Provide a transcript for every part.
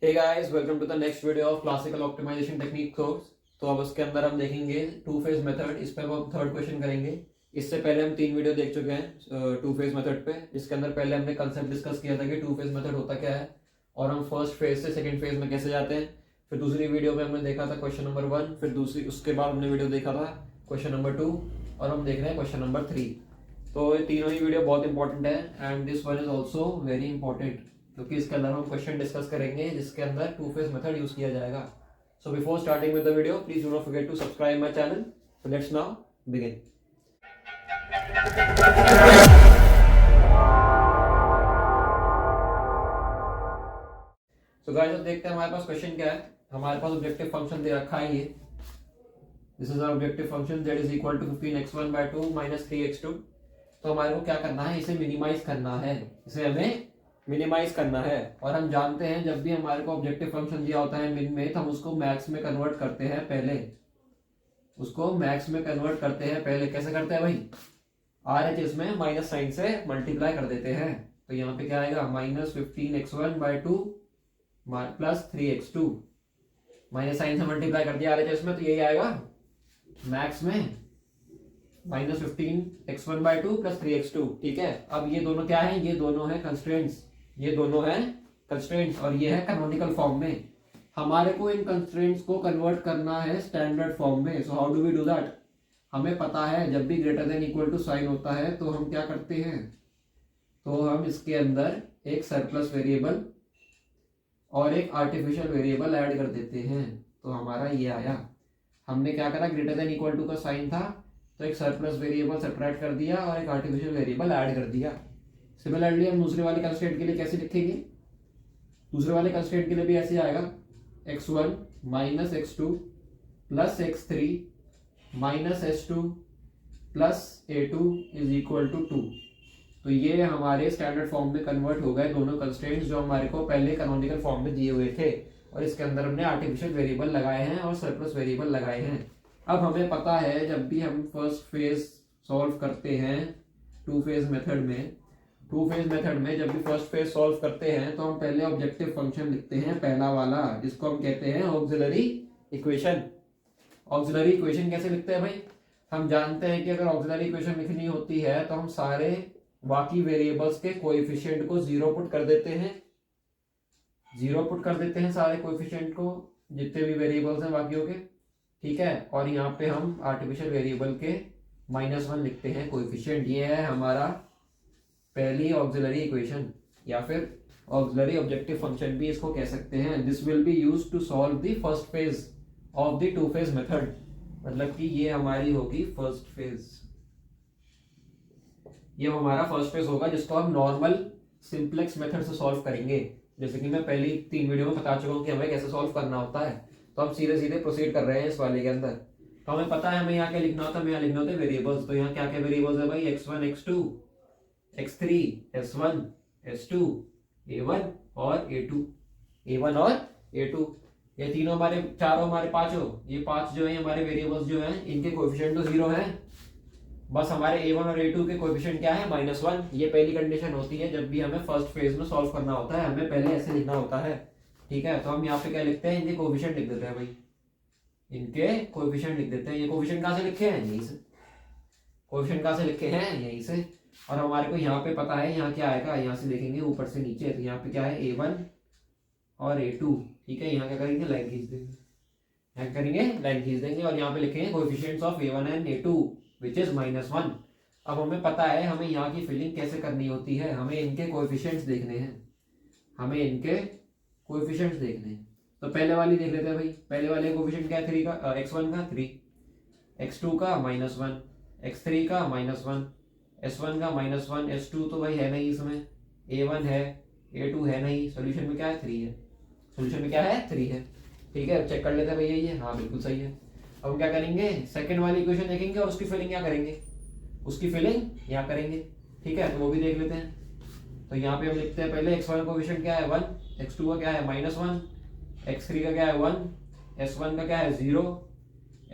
Hey guys, welcome to the next video of classical optimisation technique course. तो अब उसके अंदर हम देखेंगे टू फेज मेथड। इस पे हम थर्ड क्वेश्चन करेंगे। इससे पहले हम 3 वीडियो देख चुके हैं टू फेज मेथड पे, जिसके अंदर पहले हमने कंसेप्ट डिस्कस किया था कि टू फेज मेथड होता क्या है और हम फर्स्ट फेज से सेकंड फेज में कैसे जाते हैं। फिर दूसरी वीडियो में हमने देखा था क्वेश्चन नंबर 1, फिर दूसरी उसके बाद हमने वीडियो देखा था क्वेश्चन नंबर 2 और हम देख रहे हैं क्वेश्चन नंबर 3। तो ये तीनों ही वीडियो बहुत इंपॉर्टेंट है and this one is also very important, क्योंकि इसके अंदर हम क्वेश्चन डिस्कस करेंगे जिसके अंदर टू फेज मेथड यूज किया जाएगा। So before starting with the video, please do not forget to subscribe my channel. So let's now begin. So guys, अब देखते हैं हमारे पास क्वेश्चन क्या है। हमारे पास ऑब्जेक्टिव फंक्शन दे रखा है ये। This is our objective function that is equal to 15x1/2 - 3x2। तो हमारे को क्या करना है, इसे मिनिमाइज करना है। इसे हमें मिनिमाइज करना है और हम जानते हैं जब भी हमारे को ऑब्जेक्टिव फंक्शन दिया होता है मिन में, तो हम उसको मैक्स में कन्वर्ट करते हैं पहले। उसको मैक्स में कन्वर्ट करते हैं पहले। कैसे करते हैं भाई? RHS में माइनस साइन से मल्टीप्लाई कर देते हैं। तो यहाँ पे क्या आएगा, -15x1/2 + 3x2। माइनस साइन से मल्टीप्लाई कर दिया RHS में, तो यही आएगा मैक्स में -15x1/2 + 3x2। ठीक है, अब ये दोनों क्या है? ये दोनों है कंस्ट्रेंट्स। ये दोनों है कंस्ट्रेंट्स और ये है कैनोनिकल फॉर्म में। हमारे को इन कंस्ट्रेंट्स को कन्वर्ट करना है स्टैंडर्ड फॉर्म में। So how do we do that? हमें पता है जब भी greater than equal to sign होता है तो हम क्या करते हैं, तो हम इसके अंदर एक सरप्लस वेरिएबल और एक आर्टिफिशियल वेरिएबल ऐड कर देते हैं। तो हमारा ये आया। हमने क्या करा, ग्रेटर देन इक्वल टू का साइन था तो एक सरप्लस वेरिएबल सब्ट्रैक्ट कर दिया और एक आर्टिफिशियल वेरिएबल ऐड कर दिया। सिमिलरली हम दूसरे वाले कंस्ट्रेंट के लिए कैसे लिखेंगे? दूसरे वाले कंस्ट्रेंट के लिए भी ऐसे आएगा, x1 - x2 + x3 - s2 + a2 = 2। तो ये हमारे स्टैंडर्ड फॉर्म में कन्वर्ट हो गए दोनों कंस्ट्रेंट्स जो हमारे को पहले कैनोनिकल फॉर्म में दिए हुए थे, और इसके अंदर हमने आर्टिफिशियल वेरिएबल लगाए हैं और सरप्लस वेरिएबल लगाए हैं। अब हमें पता है जब भी हम फर्स्ट फेज सॉल्व करते हैं टू फेज मेथड में जब भी फर्स्ट फेज सॉल्व करते हैं तो हम पहले ऑब्जेक्टिव फंक्शन लिखते हैं, पहला वाला, जिसको हम कहते हैं ऑक्सिलरी इक्वेशन। ऑक्सिलरी इक्वेशन कैसे लिखते हैं भाई? हम जानते हैं कि अगर ऑक्सिलरी इक्वेशन लिखनी होती है तो हम सारे बाकी वेरिएबल्स के कोएफिशिएंट को जीरो पुट कर देते हैं। सारे कोएफिशिएंट को, जितने भी वेरिएबल्स हैं बाकियों के। ठीक है, और यहाँ पे हम आर्टिफिशियल वेरिएबल के -1 लिखते हैं कोएफिशिएंट। ये है हमारा पहली ऑक्सिलरी इक्वेशन, या फिर ऑक्सिलरी ऑब्जेक्टिव फंक्शन भी इसको कह सकते हैं। This will be used to solve the first phase of the two phase method. मतलब कि ये हमारी होगी फर्स्ट फेज। ये हमारा फर्स्ट फेज होगा जिसको हम नॉर्मल सिंप्लेक्स मेथड से सॉल्व करेंगे। जैसे कि मैं पहली 3 वीडियो में बता चुका हूँ कि हमें कैसे सॉल्व करना होता है। तो हम सीधे सीधे प्रोसीड कर रहे हैं इस वाले के अंदर। तो हमें पता है हमें यहाँ क्या लिखना होता है, हमें यहाँ लिखना होता है वेरिएबल्स। तो यहाँ क्या क्या वेरिएबल्स है भाई? x1 x2 x3 s1 s2 a1 और a2। a1 और a2 ये तीनों हमारे, चारों हमारे पांचों, ये 5 जो है हमारे वेरिएबल्स जो हैं, इनके कोएफिशिएंट तो 0 है। बस हमारे a1 और a2 के कोएफिशिएंट क्या है? -1। ये पहली कंडीशन होती है जब भी हमें फर्स्ट फेज में सॉल्व करना होता है, हमें पहले ऐसे लिखना होता है। ठीक है, तो हम यहाँ पे क्या लिखते हैं, इनके कोएफिशिएंट लिख देते हैं भाई। इनके कोएफिशिएंट लिख देते हैं। ये कोएफिशिएंट कहाँ से लिखे हैं? यहीं से। कोएफिशिएंट कहाँ से लिखे हैं? यहीं से। और हमारे को यहाँ पे पता है यहाँ क्या आएगा, यहाँ से देखेंगे ऊपर से नीचे। तो यहाँ पे क्या है? a1 और a2। ठीक है, यहाँ क्या करेंगे? लाइन खींच देंगे। यहाँ करेंगे लाइन खींच देंगे और यहाँ पे लिखेंगे coefficients of a1 and a2 which is -1। अब हमें पता है हमें यहाँ की फिलिंग कैसे करनी होती है। हमें इनके कोएफिशिएंट्स देखने हैं। तो पहले वाली देख लेते हैं भाई। पहले वाले कोएफिशिएंट क्या है? 3 का, x1 का 3, x2 का -1, x3 का -1, s1 का -1, s2 तो भाई है नहीं इसमें, a1 है, a2 है नहीं। सोल्यूशन में क्या है? 3 है। ठीक है, चेक कर लेते हैं भैया ये, हाँ बिल्कुल सही है। अब हम क्या करेंगे, सेकंड वाली इक्वेशन देखेंगे और उसकी फिलिंग क्या करेंगे, यहाँ करेंगे। ठीक है, तो वो भी देख लेते हैं। तो यहाँ पे हम लिखते हैं पहले x1 कोएफिशिएंट क्या है? 1, x2 का क्या है? -1, x3 का क्या है? 1, s1 का क्या है? 0,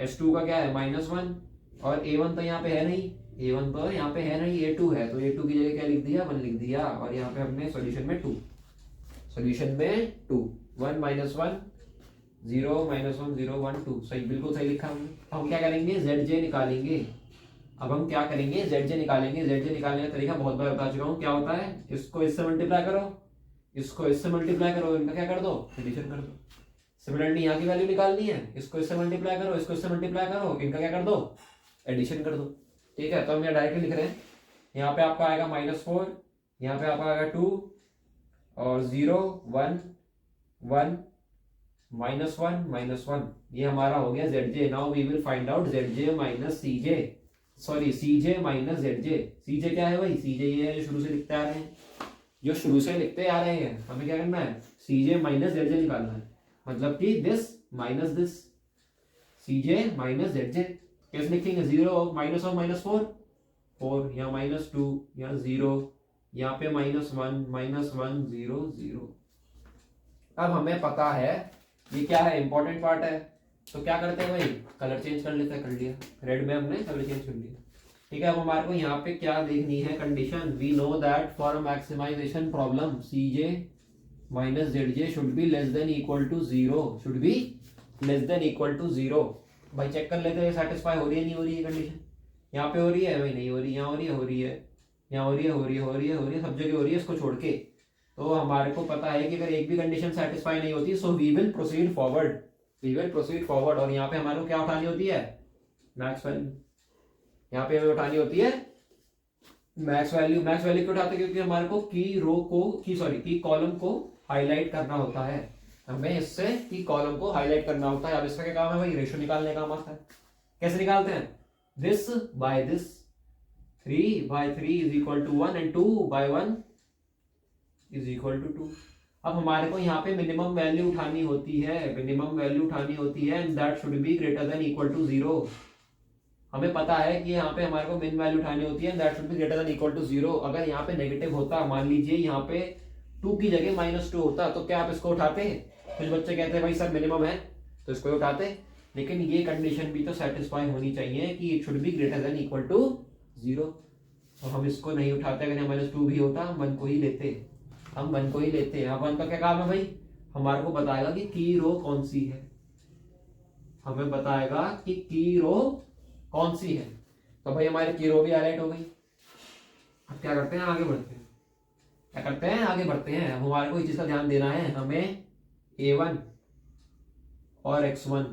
s2 का क्या है? -1, और a1 तो यहाँ पे है नहीं, a2 है, तो a2 की जगह क्या लिख दिया? 1 लिख दिया। और यहाँ पे हमने सॉल्यूशन में 2। 1 माइनस 1 0 माइनस 1 0 1 2, सही, बिल्कुल सही लिखा हमने। तो हम क्या करेंगे, ZJ निकालेंगे। अब हम क्या करेंगे, ZJ निकालेंगे। ZJ निकालने का तरीका बहुत बार बता चुका हूँ, क्या होता है, इसको इससे मल्टीप्लाई करो, इसको इससे मल्टीप्लाई करो, इनका क्या कर दो, एडिशन कर दो। सिमिलरली यहाँ की वैल्यू निकालनी है, इसको इससे मल्टीप्लाई करो, इसको इससे मल्टीप्लाई करो, इनका क्या कर दो, एडिशन कर दो। ठीक है, तो हम यहाँ डायरेक्टली लिख रहे हैं, यहाँ पे आपका आएगा -4, यहाँ पे आपका आएगा 2 और 0 1 1 -1 ये हमारा हो गया ZJ। Now we will find out ZJ minus CJ, sorry CJ minus ZJ। CJ क्या है भाई, CJ ये है जो शुरू से लिखते आ रहे हैं, जो शुरू से लिखते आ रहे हैं, हमें क्या करना है, CJ माइनस ZJ निकालना है। मतलब कि this minus this, CJ minus ZJ। कैसे लिखेंगे, 0 माइनस और -4 4, यहाँ -2, यहाँ 0, यहाँ पे -1 0 0। अब हमें पता है ये क्या है, इंपॉर्टेंट पार्ट है, तो क्या करते हैं भाई, कलर चेंज कर लेते हैं, कर लिया, रेड में हमने कलर चेंज कर लिया। ठीक है, अब हमारे को यहाँ पे क्या देखनी है condition, we know that for maximization problem CJ minus ZJ should be less than equal to 0, should be less than equal to 0। भाई चेक कर लेते हैं सेटिस्फाई हो रही है नहीं हो रही है कंडीशन, यहाँ पे हो रही है भाई, नहीं हो रही, यहाँ हो रही है, हो रही है, यहाँ हो रही है, हो रही है, हो रही है, हो रही है, सब जगह हो रही है इसको छोड़ के। तो हमारे को पता है कि अगर एक भी कंडीशन सेटिस्फाई नहीं होती, so we will proceed forward, we will proceed forward. और यहाँ पे हमारे को क्या उठानी होती है, मैक्स वैल्यू, यहाँ पे हमें उठानी होती है मैक्स वैल्यू। मैक्स वैल्यू क्यों उठाते हैं, क्योंकि हमारे को की रो को की कॉलम को हाईलाइट करना होता है, हमें इससे की कॉलम को हाईलाइट करना होता है। अब इसका क्या काम है भाई, रेशियो निकालने का काम आता है। कैसे निकालते हैं, this by this, 3/3 is equal to 1 and 2/1 is equal to 2। अब हमारे को यहाँ पे मिनिमम वैल्यू उठानी होती है, मिनिमम वैल्यू उठानी होती है, and that should be greater than equal to 0। हमें पता है कि यहाँ पे हमारे को मिन वैल्यू उठानी होती है, that should be greater than equal to 0। अगर यहाँ पे नेगेटिव होता, मान लीजिए यहाँ पे 2 की जगह -2 होता, तो क्या आप इसको उठाते? कुछ बच्चे कहते हैं भाई सर मिनिमम है तो इसको उठाते, लेकिन ये कंडीशन भी तो सेटिस्फाई होनी चाहिए कि it should be greater than equal to 0। तो हम इसको नहीं उठाते, अगर -2 भी होता हम 1 को ही लेते, हम 1 को ही लेते हैं। अब 1 का क्या काम है भाई, हमारे को बताएगा कि की रो कौन सी है, हमें बताएगा कि की रो कौन सी है। तो भाई हमारे की रो भी हाईलाइट हो गई। अब क्या करते हैं, आगे बढ़ते हैं, क्या करते हैं, आगे बढ़ते हैं। हमारे को इस चीज का ध्यान देना है, हमें A1 और X1,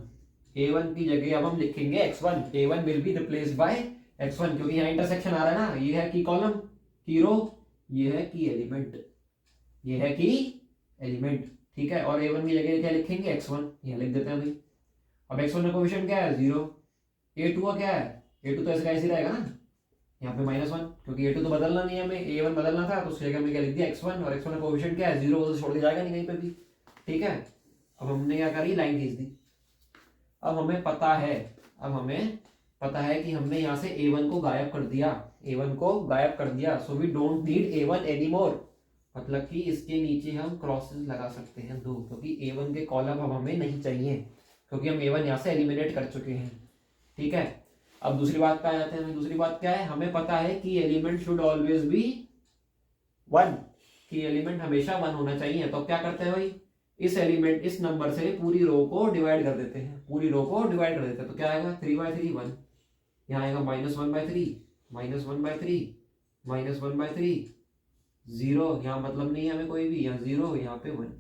A1 की जगह अब हम लिखेंगे X1, A1 will be replaced by X1, क्योंकि यहाँ इंटरसेक्शन आ रहा है ना, ये है की कॉलम, की रो, ये है की एलिमेंट, ये है की एलिमेंट। ठीक है, और A1 की जगह क्या लिखेंगे, X1, ये लिख देते हैं भाई। अब X1 का कोएफिशिएंट क्या है, 0। A2 का क्या है, A2 तो ऐसे का ऐसे रहेगा ना, यहाँ पे -1, क्योंकि A2 तो बदलना नहीं है हमें, A1 बदलना था, तो उसकी जगह हमने क्या लिख दिया X1, और X1 का कोएफिशिएंट क्या है, 0, छोड़ के जाएगा नहीं कहीं पे भी। ठीक है, अब हमने क्या करी, लाइन खींच दी। अब हमें पता है, अब हमें पता है कि हमने यहाँ से A1 को गायब कर दिया, A1 को गायब कर दिया, so we don't need A1 anymore. मतलब कि इसके नीचे हम क्रॉसेस लगा सकते हैं 2, क्योंकि A1 के कॉलम अब हमें नहीं चाहिए, क्योंकि हम A1 यहाँ से एलिमिनेट कर चुके हैं। ठीक है, अब दूसरी बात पे आ जाते हैं। दूसरी बात क्या है, हमें पता है कि एलिमेंट शुड ऑलवेज बी 1, कि एलिमेंट हमेशा 1 होना चाहिए। तो क्या करते हैं भाई, इस एलिमेंट, इस नंबर से पूरी रो को डिवाइड कर देते हैं, पूरी रो को डिवाइड कर देते हैं। तो क्या आएगा, 3/3 1, यहाँ आएगा -1/3, -1/3, -1/3, 0, यहाँ मतलब नहीं है हमें कोई भी, यहाँ 0, यहाँ पे 1,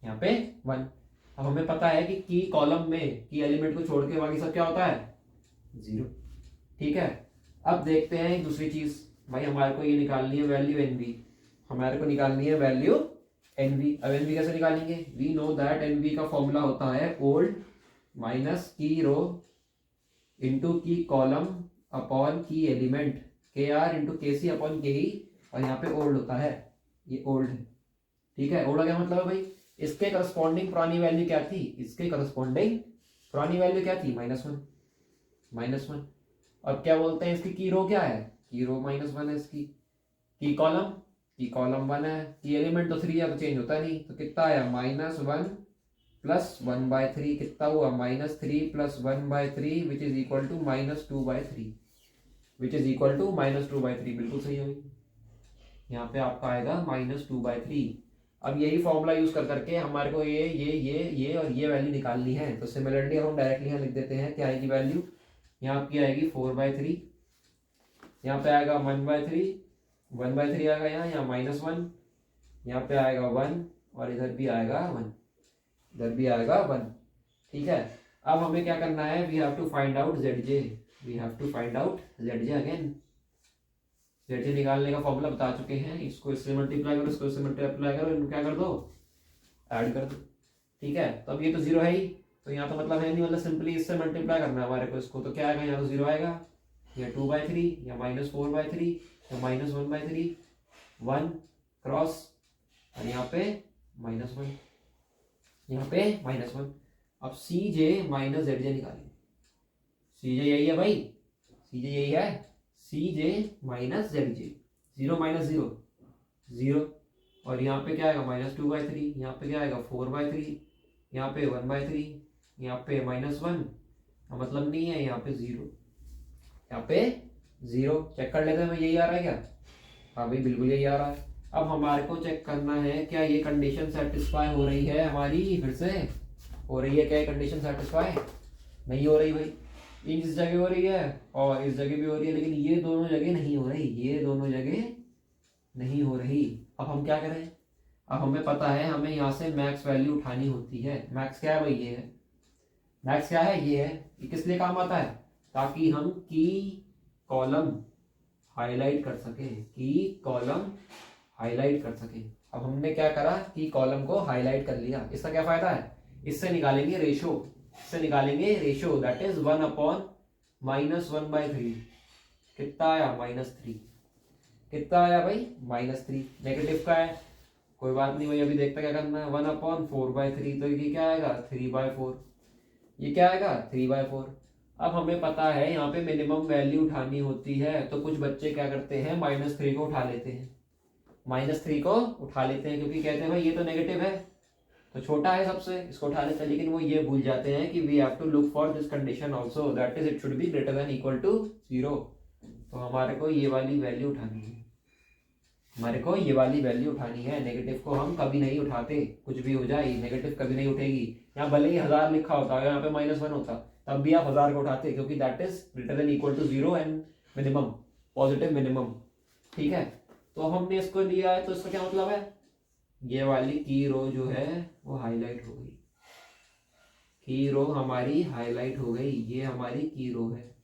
यहाँ पे 1। अब हमें पता है कि की कॉलम में की एलिमेंट को छोड़ के बाकी सब क्या होता है, 0। ठीक है, अब देखते हैं एक दूसरी चीज, भाई हमारे को ये निकालनी है वैल्यू NV, हमारे को निकालनी है वैल्यू NV। अब NV कैसे निकालेंगे, वी नो दैट NV का फॉर्मूला होता है ओल्ड माइनस की रो इंटू की कॉलम अपॉन की element, KR into KC upon KE, और यहाँ पे ओल्ड होता है, ये ओल्ड है। ठीक है, ओल्ड का क्या मतलब है भाई, इसके करस्पॉन्डिंग पुरानी वैल्यू क्या थी, इसके करस्पॉन्डिंग पुरानी वैल्यू क्या थी, -1। अब क्या बोलते हैं, इसकी की रो क्या है, की रो -1 है, इसकी की कॉलम 1 है, की एलिमेंट तो 3 है, तो चेंज होता नहीं, तो कितना आया, -1 प्लस 1/3, कितना हुआ, -3 plus 1/3 which is equal to -2/3, which is equal to -2/3, बिल्कुल सही होगी। यहाँ पे आपका आएगा -2/3। अब यही फॉर्मूला यूज कर करके हमारे को ये और ये वैल्यू निकालनी है। तो सिमिलरली हम डायरेक्टली यहाँ लिख देते हैं, क्या आएगी वैल्यू, यहाँ की आएगी 4/3, यहाँ पे आएगा 1/3, 1/3 आएगा यहाँ -1, यहाँ पे आएगा 1 और इधर भी आएगा 1, इधर भी आएगा 1। ठीक है, अब हमें क्या करना है, we have to find out ZJ, we have to find out ZJ again. ZJ निकालने का फॉर्मूला बता चुके हैं, इसको इससे मल्टीप्लाई करो, इसको इससे मल्टीप्लाई करो, इनको क्या कर दो, ऐड कर दो। ठीक है, तो अब ये तो 0 है ही, तो यहाँ तो मतलब है नहीं, मतलब सिंपली इससे मल्टीप्लाई करना है हमारे को इसको, तो क्या आएगा, यहाँ तो 0 आएगा, या 2/3 या -4/3 या -1/3, 1 क्रॉस और यहाँ पे -1, यहाँ पे -1। अब CJ माइनस ZJ निकालेंगे, CJ यही है भाई, CJ यही है, CJ माइनस ZJ, 0 - 0 0, और यहाँ पे क्या आएगा -2/3, यहाँ पे क्या आएगा 4/3, यहाँ पे 1/3, यहाँ पे -1, मतलब नहीं है, यहाँ पे 0, यहाँ पे 0। चेक कर लेते हैं यही आ रहा है क्या, हाँ भाई बिल्कुल यही आ रहा है। अब हमारे को चेक करना है क्या ये कंडीशन सेटिस्फाई हो रही है हमारी, फिर से हो रही है क्या ये कंडीशन सेटिस्फाई, नहीं हो रही भाई, इस जगह हो रही है और इस जगह भी हो रही है, लेकिन ये दोनों जगह नहीं हो रही, ये दोनों जगह नहीं हो रही। अब हम क्या करें, अब हमें पता है हमें यहाँ से मैक्स वैल्यू उठानी होती है। मैक्स क्या है भाई, ये है, मैक्स क्या है, ये है। ये किस लिए काम आता है, ताकि हम की कॉलम हाईलाइट कर सके, की कॉलम हाईलाइट कर सके। अब हमने क्या करा, की कॉलम को हाईलाइट कर लिया। इसका क्या फायदा है, इससे निकालेंगे रेशो, इससे निकालेंगे रेशो, दैट इज 1/-1/3। कितना आया, -3। कितना आया भाई, -3। नेगेटिव का है, कोई बात नहीं भाई, अभी देखते क्या करना है, 1/4/3, तो ये क्या आएगा 3/4, ये क्या आएगा 3/4। अब हमें पता है यहाँ पे मिनिमम वैल्यू उठानी होती है, तो कुछ बच्चे क्या करते हैं, -3 को उठा लेते हैं, -3 को उठा लेते हैं, क्योंकि कहते हैं भाई ये तो नेगेटिव है, तो छोटा है सबसे, इसको उठा लेते हैं। लेकिन वो ये भूल जाते हैं कि we have to look for this condition also, that is it should be greater than equal to 0। तो हमारे को ये वाली वैल्यू उठानी है, हमारे को ये वाली वैल्यू उठानी है। नेगेटिव को हम कभी नहीं उठाते, कुछ भी हो जाए नेगेटिव कभी नहीं उठेगी। यहाँ भले ही 1000 लिखा होता, यहाँ पे -1 होता, तब भी आप 1000 को उठाते, क्योंकि that is greater than equal to 0 and minimum, positive minimum. ठीक है, तो हमने इसको लिया है, तो इसका क्या मतलब है, ये वाली की रो जो है वो हाईलाइट हो गई, की रो हमारी हाईलाइट हो गई, ये हमारी की रो है।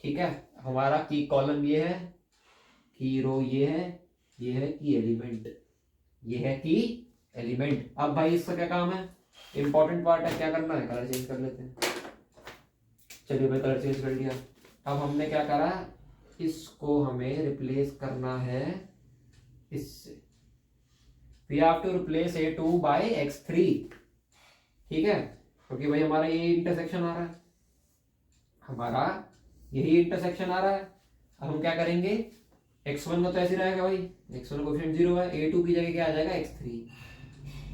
ठीक है, हमारा की कॉलम ये है, की रो ये है की एलिमेंट, ये है की एलिमेंट। अब भाई इसका क्या काम है, इंपॉर्टेंट पार्ट है, क्या करना है, कलर चेंज कर लेते हैं। चलिए भाई कलर चेंज कर लिया। अब हमने क्या करा, इसको हमें रिप्लेस करना है इससे, we have to replace A2 by X3। ठीक है, क्योंकि भाई हमारा ये इंटरसेक्शन आ रहा है, हमारा यही इंटरसेक्शन आ रहा है। अब हम क्या करेंगे, x1 का तो ऐसे रहेगा भाई, x1 कोएफिशिएंट 0 है, A2 की जगह क्या आ जाएगा x3,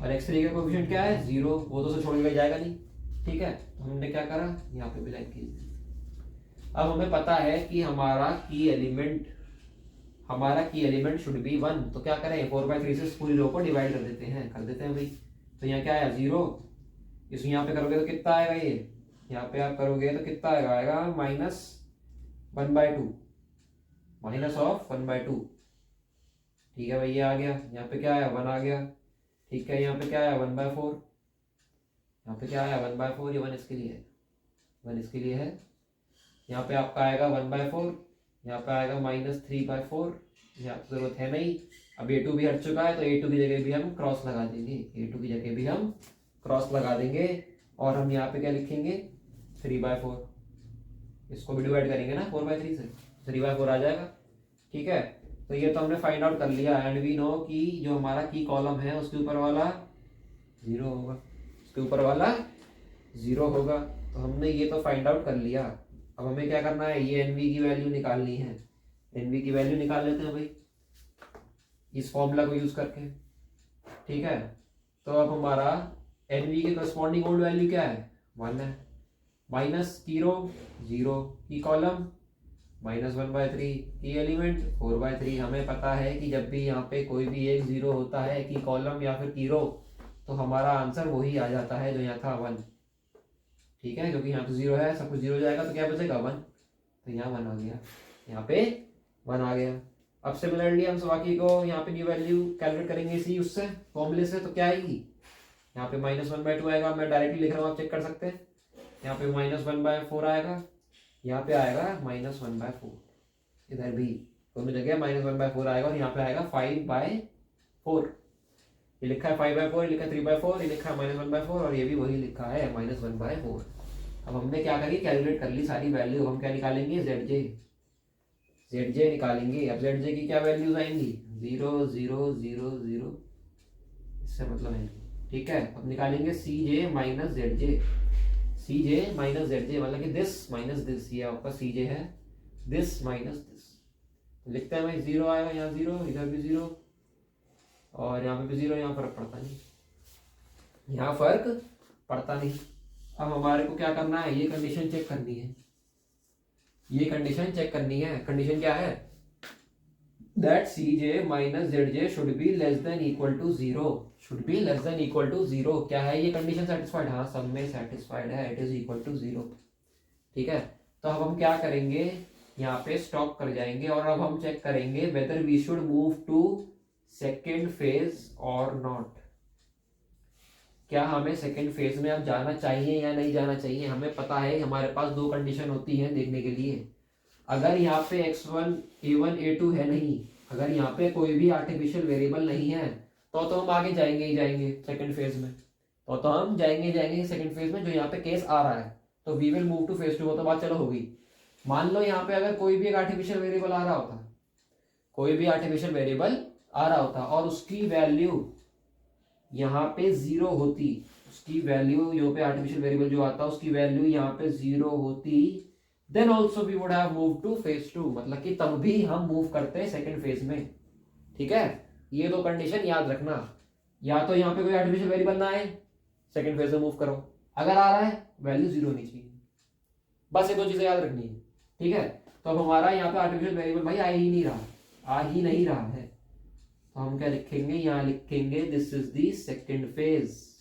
और x3 का कोएफिशिएंट क्या है 0, वो तो छोड़ के जाएगा नहीं। ठीक है, तो हमने क्या करा, यहाँ पे भी लाइन खींच दी। अब हमें पता है कि हमारा की एलिमेंट शुड बी 1, तो क्या करें, 4/3 से पूरी रो को डिवाइड कर देते हैं, भाई। तो यहाँ क्या आया 0, इसमें यहाँ पे करोगे तो कितना आएगा, ये यहाँ पे आप करोगे तो कितना आएगा -1/2, -1/2। ठीक है भाई, ये आ गया, यहाँ पे क्या आया 1 आ गया। ठीक है, यहाँ पे क्या आया 1/4, यहाँ पे क्या आया 1/4, ये 1 इसके लिए है, 1 इसके लिए है। यहाँ पे आपका आएगा 1/4, यहाँ पे आएगा -3/4, यहाँ तो जरूरत है नहीं। अब A2 भी हट चुका है, तो A2 की जगह भी हम क्रॉस लगा देंगे, A2 की जगह भी हम क्रॉस लगा देंगे, और हम यहाँ पे क्या लिखेंगे 3/4, इसको भी डिवाइड करेंगे ना 4/3 से, 3/4 आ जाएगा। ठीक है, तो ये तो हमने फाइंड आउट कर लिया, एंड वी नो कि जो हमारा की कॉलम है उसके ऊपर वाला 0 होगा, उसके ऊपर वाला 0 होगा। तो हमने ये तो फाइंड आउट कर लिया। अब हमें क्या करना है, ये NV की वैल्यू निकालनी है, NV की वैल्यू निकाल लेते हैं भाई इस फॉर्मूला को यूज करके। ठीक है, तो अब हमारा NV के करस्पॉन्डिंग ओल्ड वैल्यू क्या है 1 है, माइनस की रो 0, की कॉलम -1/3 की एलिमेंट 4/3। हमें पता है कि जब भी यहाँ पे कोई भी एक जीरो होता है कि कॉलम या फिर की रो, तो हमारा आंसर वही आ जाता है जो यहाँ था 1। ठीक है, क्योंकि यहाँ तो जीरो है, सब कुछ जीरो जाएगा तो क्या बचेगा 1। तो यहाँ 1 आ गया, यहाँ पे 1 आ गया। अब सिमिलरली हम बाकी को यहाँ पे न्यू वैल्यू कैलकुलेट करेंगे इसी उससे फॉर्मूले से, तो क्या आएगी यहाँ पे -1/2 आएगा। मैं डायरेक्टली लिख रहा हूँ, आप चेक कर सकते हैं। यहाँ पे -1/4 आएगा, यहाँ पे आएगा -1/4, इधर भी दोनों जगह -1/4 आएगा, और यहाँ पे आएगा 5/4। ये लिखा है 5/4, ये लिखा है 3/4, ये लिखा है -1/4, और ये भी वही लिखा है -1/4। अब हमने क्या करी, कैलकुलेट कर ली सारी वैल्यू। हम क्या निकालेंगे, जेड निकालेंगे। अब जेड की क्या वैल्यूज आएंगी, 0 0 0 0, इससे मतलब है। ठीक है, अब निकालेंगे CJ minus ZJ। CJ minus ZJ मतलब कि दिस माइनस दिस, ये आपका CJ है, दिस माइनस दिस। तो लिखते हैं भाई 0 आएगा, यहाँ 0, इधर भी 0, और यहाँ पे भी 0। यहाँ फर्क पड़ता नहीं, यहाँ फर्क पड़ता नहीं। अब हमारे को क्या करना है, ये कंडीशन चेक करनी है। ये कंडीशन चेक करनी है। कंडीशन क्या है, that CJ minus ZJ should be less than equal to 0, should be less than equal to 0। क्या है ये कंडीशन, सेटिस्फाइड, हाँ सब में सेटिस्फाइड है, इट इज इक्वल टू 0। ठीक है, तो अब हम क्या करेंगे, यहाँ पे स्टॉप कर जाएंगे, और अब हम चेक करेंगे whether we should move to second phase or not। क्या हमें सेकेंड फेज में अब जाना चाहिए या नहीं जाना चाहिए। हमें पता है हमारे पास दो कंडीशन होती है देखने के लिए। अगर यहाँ पे x1 a1 a2 है नहीं, अगर यहाँ पे कोई भी आर्टिफिशियल वेरिएबल नहीं है, तो हम आगे जाएंगे ही जाएंगे सेकंड फेज में। तो हम जाएंगे सेकंड फेज में, जो यहाँ पे केस आ रहा है। तो we will move to phase 2। वो तो बात चलो होगी। मान लो यहाँ पे अगर कोई भी एक आर्टिफिशियल वेरिएबल आ रहा होता, कोई भी आर्टिफिशियल वेरिएबल आ रहा होता, और उसकी वैल्यू यहाँ पे 0 होती, उसकी वैल्यू यहाँ पे आर्टिफिशियल वेरिएबल जो आता उसकी वैल्यू यहाँ पे 0 होती, then also we would have move to phase 2। मतलब कि तब भी हम मूव करते हैं सेकंड फेज में। ठीक है, ये दो कंडीशन याद रखना। या तो यहाँ पे कोई आर्टिफिशियल वेरिएबल ना आए, सेकंड फेज में मूव करो। अगर आ रहा है, वैल्यू 0 होनी चाहिए। बस ये दो चीजें याद रखनी है। ठीक है, तो अब हमारा यहाँ पे आर्टिफिशियल वेरिएबल भाई आ ही नहीं रहा है। तो हम क्या लिखेंगे, यहाँ लिखेंगे this is the second phase.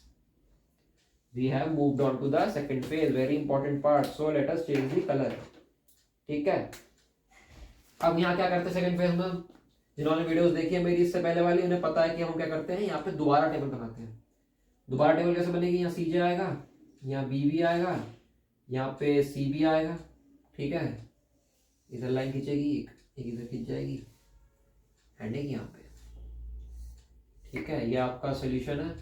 We have moved on to the second phase, very important part. So let us change the color. ठीक है, अब यहाँ क्या करते हैं सेकंड फेज में, जिन्होंने वीडियोस देखी है मेरी इससे पहले वाली, उन्हें पता है कि हम क्या करते हैं, यहाँ पे दोबारा टेबल बनाते हैं। दोबारा टेबल कैसे बनेगी, यहाँ CJ आएगा, यहाँ B भी आएगा, यहाँ पे C भी आएगा। ठीक है, इधर लाइन खींचेगी, एक इधर खींच जाएगी, एंड एक यहाँ पे। ठीक है, ये आपका सोल्यूशन है,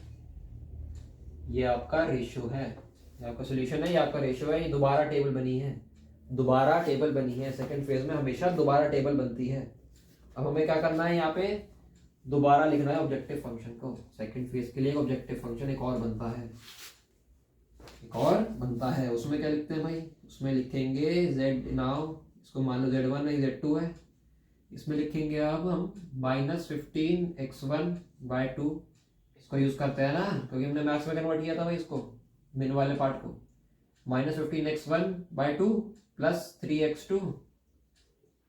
ये आपका रेशियो है, ये आपका सोल्यूशन है, ये आपका रेशियो है। ये दोबारा टेबल बनी है सेकंड फेज में, हमेशा दोबारा टेबल बनती है। अब हमें क्या करना है, यहाँ पे दोबारा लिखना है ऑब्जेक्टिव फंक्शन को। सेकंड फेज के लिए एक ऑब्जेक्टिव फंक्शन एक और बनता है। उसमें क्या लिखते हैं भाई, उसमें लिखेंगे z नाउ, इसको मान लो z1 है, z2 है। इसमें लिखेंगे अब हम -15x1/2। इसको यूज करते हैं ना, क्योंकि हमने मैथ्स में कन्वर्ट किया था भाई इसको, मिन वाले पार्ट को। -15x1/2 plus 3x2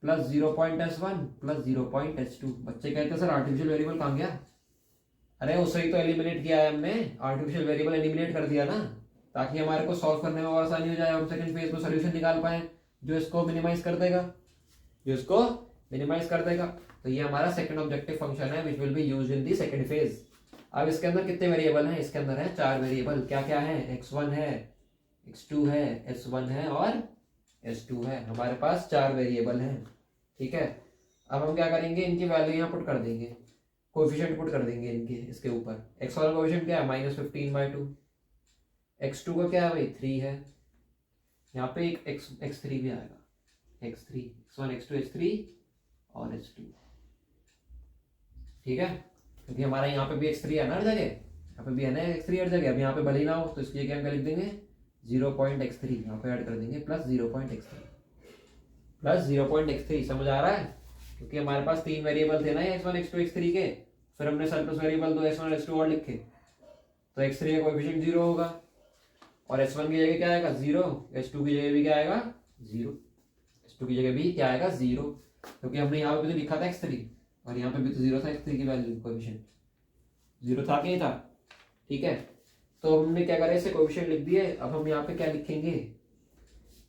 plus 0.s1 plus 0.s2। बच्चे कहते हैं सर आर्टिफिशियल वेरिएबल कहाँ गया। अरे उससे ही तो एलिमिनेट किया है हमने, आर्टिफिशियल वेरिएबल एलिमिनेट कर दिया ना, ताकि हमारे को सॉल्व करने में और आसानी हो जाए, हम सेकंड फेज में सोल्यूशन निकाल पाए जो इसको मिनिमाइज कर देगा। तो ये हमारा सेकंड ऑब्जेक्टिव फंक्शन है which will be used in the second phase. अब इसके अंदर कितने वेरिएबल हैं, इसके अंदर है 4 वेरिएबल। क्या क्या है, x1 है, x2 है, s1 है और s2 है। हमारे पास 4 वेरिएबल हैं। ठीक है, अब हम क्या करेंगे, इनकी वैल्यू यहाँ पुट कर देंगे, कोएफिशिएंट पुट कर देंगे इनके, इसके ऊपर। x वाला कोएफिशिएंट क्या है, -15/2। x2 का क्या है भाई, 3 है। यहाँ पे एक x3 भी आएगा, x3, x1, x2, x3 और s2। ठीक है, क्योंकि हमारा यहाँ पे भी x3 है ना हर जगह, यहाँ पे भी है ना x3 हर जगह। अब यहाँ पे भले ही ना हो, तो इसलिए क्या लिख देंगे 0.x3, यहाँ पे ऐड कर देंगे प्लस 0.x3। समझ आ रहा है, क्योंकि हमारे पास 3 वेरिएबल थे ना x1, x2, x3 के, फिर हमने सरप्लस वेरिएबल 2 s1 और s2 और लिखे, तो x3 का कोएफिशिएंट 0 होगा, और s1 की जगह क्या आएगा 0, s2 की जगह भी क्या आएगा 0, s2 x2 की जगह भी क्या आएगा 0, क्योंकि हमने यहाँ पे तो लिखा था x3 और यहाँ पे भी तो 0 था, x3 की वैल्यू कोएफिशिएंट 0 था कि नहीं था। ठीक है, तो हमने क्या करा, इसे कोएफिशिएंट लिख दिए। अब हम यहाँ पे क्या लिखेंगे,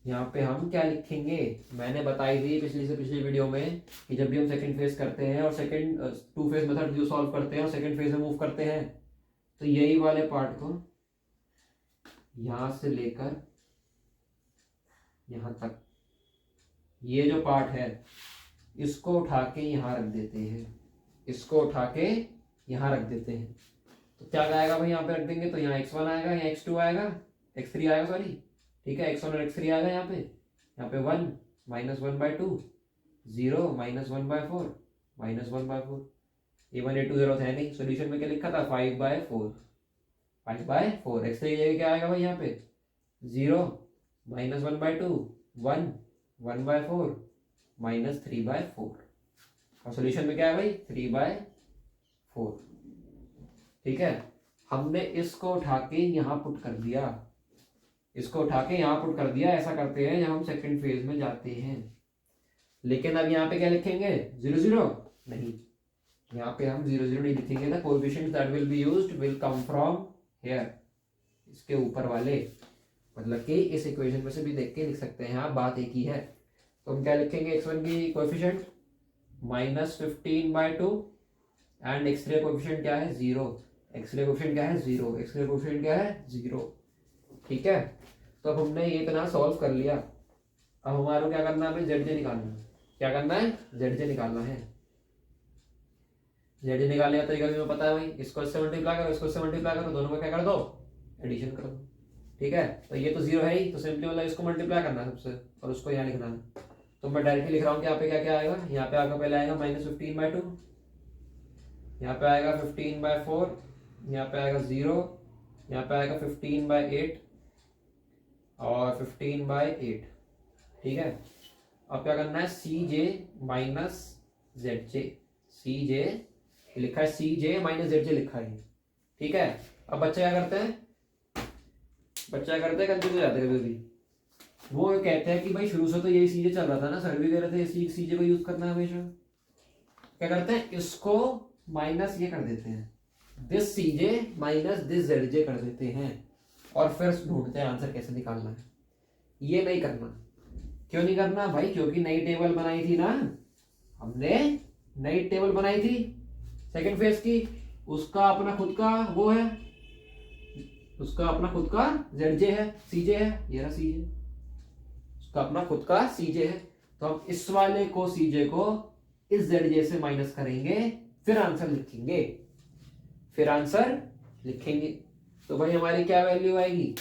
यहाँ पे हम क्या लिखेंगे, मैंने बताई थी पिछली से पिछली वीडियो में कि जब भी हम सेकंड फेज करते हैं और सेकंड टू फेज मेथड जो सॉल्व करते हैं और सेकंड फेज में मूव करते हैं, तो यही वाले पार्ट को यहां से लेकर यहां तक, ये जो पार्ट है इसको उठा के यहां रख देते हैं, इसको उठा के यहां रख देते हैं। तो क्या आएगा भाई, यहाँ पे रख देंगे तो यहाँ x1 आएगा, यहाँ x2 आएगा, x3 आएगा सॉरी। ठीक है, x1 और x3 आएगा यहाँ पे 1 minus 1/2, 0 minus 1/4 minus 1/4। A1 A2 0 है नहीं, सोल्यूशन में क्या लिखा था 5/4, 5/4। x3 की जगह क्या आएगा भाई यहाँ पे 0 माइनस 1/2, 1 1/4 माइनस 3/4। और सोल्यूशन में क्या है भाई 3/4। ठीक है, हमने इसको उठा के यहाँ पुट कर दिया, इसको उठा के यहाँ पुट कर दिया। ऐसा करते हैं जब हम सेकंड फेज में जाते हैं। लेकिन अब यहाँ पे क्या लिखेंगे 0 0 नहीं, यहाँ पे हम 0 0 नहीं लिखेंगे ना। Coefficient that will be used will come from here, इसके ऊपर वाले, मतलब कि इस इक्वेशन में से भी देख के लिख सकते हैं। हाँ, बात एक ही है। तो हम क्या लिखेंगे, x1 की कोएफिशिएंट -15/2 एंड x3 कोएफिशिएंट क्या है 0, x3 कोएफिशिएंट क्या है 0, x3 कोएफिशिएंट क्या है 0। ठीक है, तो अब हमने ये इतना सॉल्व कर लिया। अब हमारे को क्या करना है, ZJ निकालना है। क्या करना है, ZJ निकालना है। ZJ निकालने का तरीका भी हमें पता है भाई, इसको इससे मल्टीप्लाई करो, इसको इससे मल्टीप्लाई करो, दोनों को क्या कर दो, एडिशन कर दो। ठीक है, तो ये तो 0 है ही, तो सिंपली मतलब इसको मल्टीप्लाई करना है सबसे और उसको यहाँ लिखना है। तो मैं डायरेक्टली लिख रहा हूँ कि यहाँ पे क्या क्या आएगा, यहाँ पे आएगा पहले आएगा -15/2, यहाँ पे आएगा 15/4, यहाँ पे आएगा 0, यहाँ पे आएगा 15/8 और 15/8। ठीक है, अब क्या करना है CJ माइनस ZJ, CJ लिखा है, CJ माइनस ZJ लिखा है। ठीक है, अब बच्चे क्या करते हैं, कंफ्यूज हो जाते हैं कभी भी। वो कहते हैं कि भाई शुरू से तो यही CJ चल रहा था ना, सर भी कह रहे थे इसी CJ को यूज करना है हमेशा। क्या करते हैं, इसको माइनस ये कर देते हैं, this CJ minus this ZJ कर देते हैं और फिर ढूंढते हैं आंसर कैसे निकालना है। ये नहीं करना। क्यों नहीं करना भाई, क्योंकि नई टेबल बनाई थी ना हमने, नई टेबल बनाई थी सेकंड फेज की, उसका अपना खुद का वो है, उसका अपना खुद का ZJ है, CJ है, ये रहा CJ, उसका अपना खुद का CJ है। तो हम इस वाले को CJ को इस ZJ से माइनस करेंगे, फिर आंसर लिखेंगे, तो भाई हमारी क्या वैल्यू आएगी,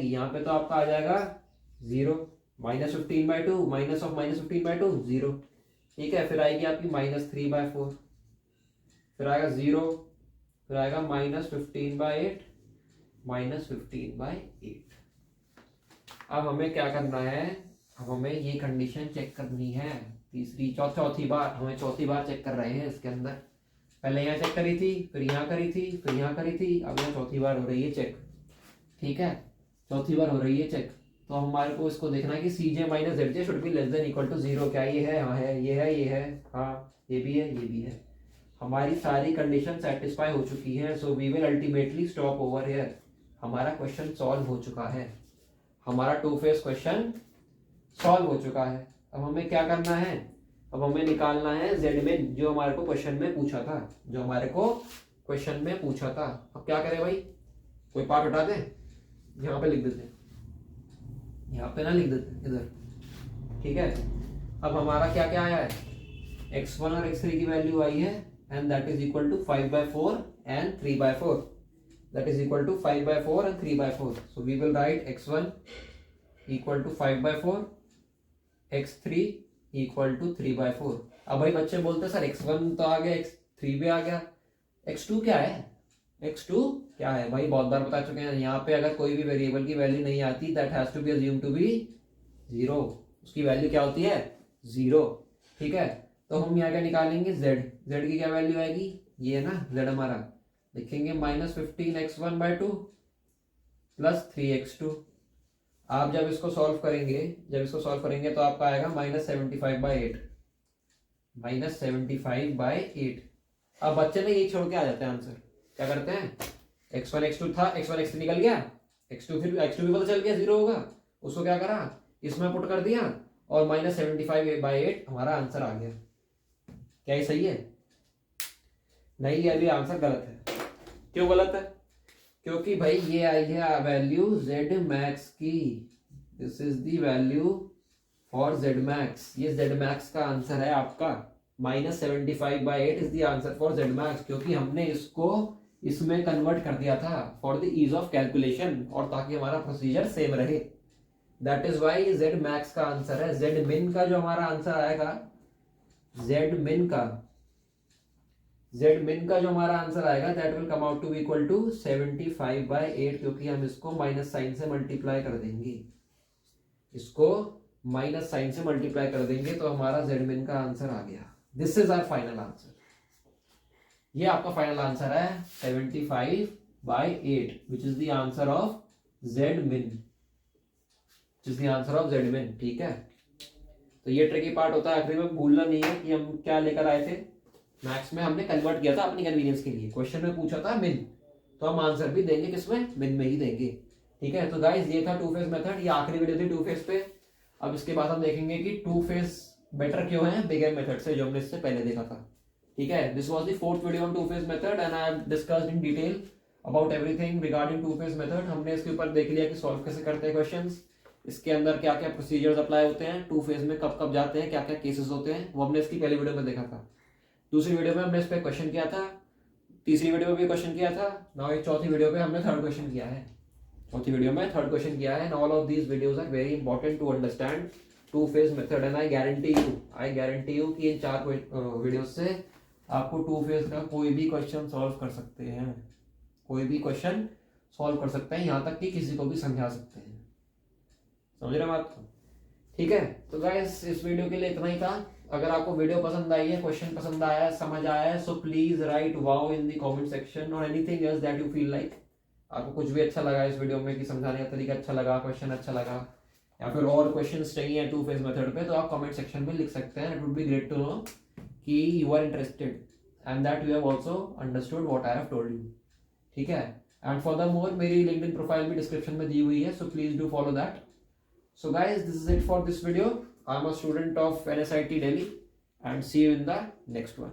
यहाँ पे तो आपका आ जाएगा 0, -15/2 माइनस ऑफ -15/2 0। ठीक है, फिर आएगी आपकी -3/4, फिर आएगा 0, फिर आएगा -15/8 -15/8। अब हमें क्या करना है, अब हमें ये कंडीशन चेक करनी है, चौथी बार, हमें चौथी बार चेक कर रहे हैं इसके अंदर। पहले यहाँ चेक करी थी, फिर यहाँ करी थी, फिर यहाँ करी थी, अब यहाँ चौथी बार हो रही है चेक। ठीक है, चौथी बार हो रही है चेक। तो हमारे को इसको देखना है कि CJ minus ZJ should be less than equal to 0। क्या ये है, हाँ है, ये है, हाँ ये भी है, ये भी है। हमारी सारी कंडीशन सेटिस्फाई हो चुकी है, so we will ultimately stop over here. हमारा क्वेश्चन सॉल्व हो चुका है, हमारा टू फेज क्वेश्चन सॉल्व हो चुका है। अब हमें क्या करना है, अब हमें निकालना है Z में जो हमारे को क्वेश्चन में पूछा था, अब क्या करें भाई, कोई पार्ट हटा दें, यहाँ पे लिख देते हैं, यहाँ पे ना लिख देते इधर। ठीक है, अब हमारा क्या क्या आया है, x1 और x3 की वैल्यू आई है and that is equal to 5/4 and 3/4, that is equal to 5/4 and 3/4. So we will write x1 equal to 5/4, x3 equal to 3/4. अब भाई बच्चे बोलते हैं सर x1 तो आ गया, x3 भी आ गया, x2 क्या है, भाई बहुत बार बता चुके हैं। यहाँ पे अगर कोई भी वेरिएबल की वैल्यू नहीं आती, that has to be assumed to be 0, उसकी वैल्यू क्या होती है 0। ठीक है, तो हम यहाँ क्या निकालेंगे, z की क्या वैल्यू आएगी, ये है ना z हमारा, लिखेंगे -15x1/2 + 3x2। आप जब इसको सॉल्व करेंगे तो आपका आएगा -75/8, -75/8। अब बच्चे ने यही छोड़ के आ जाते हैं आंसर। क्या करते हैं, x1 x2 था, x1 x3 निकल गया, x2 फिर x2 भी पता चल गया 0 होगा, उसको क्या करा, इसमें पुट कर दिया और -75/8 हमारा आंसर आ गया। क्या ये सही है? नहीं, ये अभी आंसर गलत है। क्यों गलत है? क्योंकि भाई ये आई है वैल्यू z मैक्स की, this is the value for z max. ये z मैक्स का आंसर है आपका, -75/8 is the answer for z max, क्योंकि हमने इसको इसमें कन्वर्ट कर दिया था for the ease of calculation और ताकि हमारा प्रोसीजर सेम रहे। That is why z max का आंसर है। z मिन का जो हमारा आंसर आएगा, z मिन का जो हमारा आंसर आएगा that will come out to equal to 75/8, क्योंकि हम इसको माइनस साइन से मल्टीप्लाई कर देंगे, इसको माइनस साइन से मल्टीप्लाई कर देंगे तो हमारा z मिन का आंसर आ गया। This is our final answer. ये आपका फाइनल आंसर है 75/8 which is the answer of z min, ठीक है। तो ये ट्रिकी पार्ट होता है, आखिरी में भूलना नहीं है कि हम क्या लेकर आए थे। मैथ्स में हमने कन्वर्ट किया था अपनी कन्वीनियंस के लिए, क्वेश्चन में पूछा था मिन, तो हम आंसर भी देंगे किसमें, मिन में ही देंगे, ठीक है। तो गाइस ये था टू फेज मेथड, ये आखिरी वीडियो थी टू फेज पे। अब इसके बाद हम देखेंगे कि टू फेज बेटर क्यों है बिगर मेथड से, जो हमने इससे पहले देखा था, ठीक है। This was the fourth video on to phase method and I have discussed in detail about everything regarding to phase method. हमने इसके ऊपर देख लिया कि सॉल्व कैसे करते हैं क्वेश्चंस, इसके अंदर क्या क्या प्रोसीजर्स अप्लाई होते हैं, टू फेज में कब कब जाते हैं, क्या क्या केसेस होते हैं, वो हमने इसकी पहली वीडियो में देखा था। दूसरी वीडियो में हमने इस पे क्वेश्चन किया था, तीसरी वीडियो में भी क्वेश्चन किया था, नाउ ये चौथी वीडियो पे हमने थर्ड क्वेश्चन किया है, चौथी वीडियो में थर्ड क्वेश्चन किया है। All of these videos are very important to understand two phase method and I guarantee you कि इन 4 वीडियोस से आपको टू फेज का कोई भी क्वेश्चन सॉल्व कर सकते हैं, कोई भी क्वेश्चन सॉल्व कर सकते हैं, यहाँ तक कि किसी को भी समझा सकते हैं। समझ रहे बात को, ठीक है। तो गाइस इस वीडियो के लिए इतना ही था। अगर आपको वीडियो पसंद आई है, क्वेश्चन पसंद आया है, समझ आया है, so please write wow in the comment section और anything else that you feel like. आपको कुछ भी अच्छा लगा इस वीडियो में कि समझाने का तरीका अच्छा लगा, क्वेश्चन अच्छा लगा, या फिर और क्वेश्चंस चाहिए टू फेज मेथड पे, तो आप कमेंट सेक्शन में लिख सकते हैं। It would be great to know कि you are interested and that you have also understood what I have told you, ठीक है। एंड फॉर द मोर मेरी लिंक्डइन प्रोफाइल भी डिस्क्रिप्शन में दी हुई है, so please do follow that. So guys, this is it for this video. I'm a student of NSIT Delhi and see you in the next one.